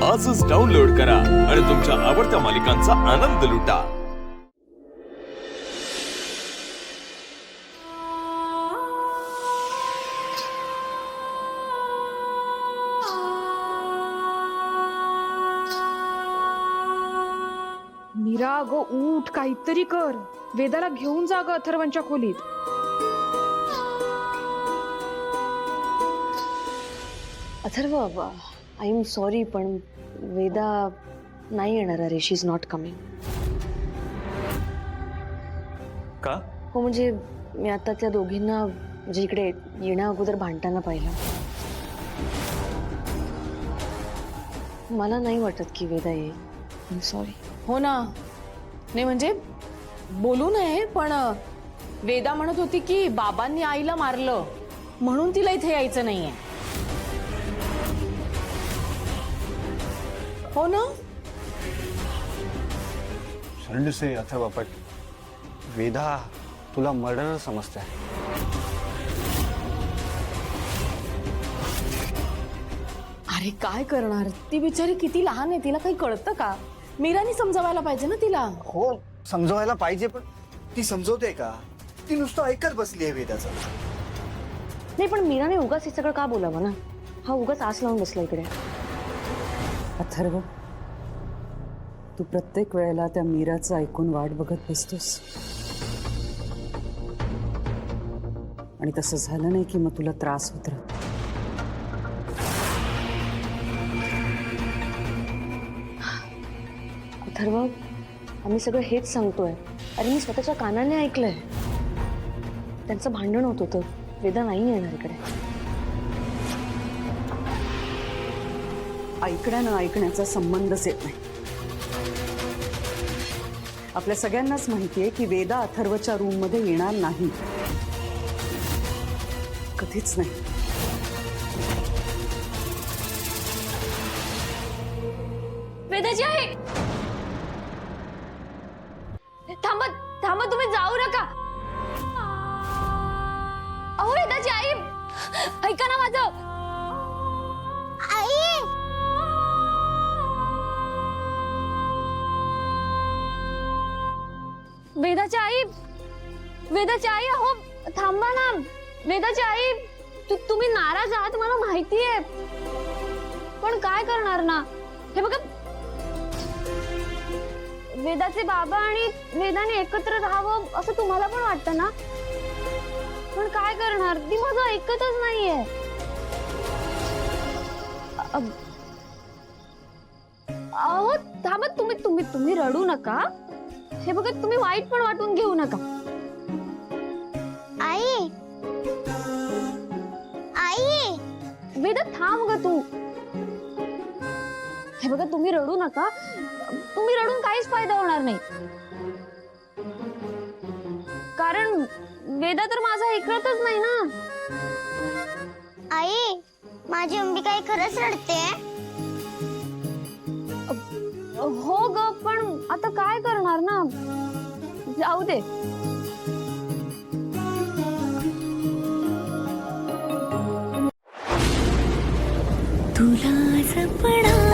आजच डाउनलोड करा आणि तुमच्या आवडत्या मालिकांचा आनंद लुटा। मीरा गो उठ, काहीतरी कर। वेदाला घेऊन जा ग अथर्वच्या खोलीत। अथर्व, आय एम सॉरी पण वेदा नाही येणार अरे, शी इज नॉट कमिंग। का? हो म्हणजे मी आता त्या दोघींना म्हणजे इकडे येण्या अगोदर भांडताना पाहिलं। मला नाही वाटत की वेदा येईल। I am sorry. हो ना, नाही म्हणजे बोलू नये पण वेदा म्हणत होती की बाबांनी आईला मारलं म्हणून तिला इथे यायचं नाहीये। हो ना? Sorry to say Atharva, but Veda तुला मर्डरर समजते। अरे काय करणार, ती बिचारी किती लहान आहे, तिला काही कळतं का? मीरानी समजावायला पाहिजे ना तिला। हो समजवायला पाहिजे, पण ती समजवते का? ती नुसतं ऐकत बसली आहे वेदाचं। नाही पण मीराने उगाच हे सगळं का बोलावं ना? हा उगाच आस लावून बसला इकडे। अथर्व, तू प्रत्येक वेळेला त्या मीराचं ऐकून वाट बघत बसतोस आणि तसं झालं नाही की मग तुला त्रास होत राहतो। अथर्व, आम्ही सगळं हेच सांगतोय। अरे मी स्वतःच्या कानाने ऐकलंय, त्यांचं भांडण होत होतं। वेदा नाही येणार इकडे। ऐकण्यानं ऐकण्याचा संबंधच येत नाही। आपल्या सगळ्यांनाच माहितीये की वेदा अथर्वच्या रूम मध्ये येणार नाही, कधीच नाही। वेदाची आहे। थांबा थांबा, तुम्ही जाऊ नका। अहो वेदाची आई, ऐका ना माझं। आई, वेदाची आई, वेदाची आई, अहो थांबा ना। वेदाची आई, तुम्ही नाराज आहात मला माहितीये, पण काय करणार ना? हे बघा, वेदाचे बाबा आणि वेदाने एकत्र राहावं असं तुम्हाला पण वाटतं ना? पण काय करणार, ती माझं ऐकतच नाहीये। अहो थांबा, तुम्ही तुम्ही तुम्ही रडू नका। हे बघा, तुम्ही वाईट पण वाटून घेऊ नका। आई, आई, वेदा थांब ग तू। हे बघा, तुम्ही रडू नका। तुम्ही रडून काहीच फायदा होणार नाही, कारण वेदा तर माझा ऐकतच नाही ना। आई, माझी मम्मी काही खरंच रडते? हो ग, पण आता काय करणार ना? जाऊ दे। तुला जपणार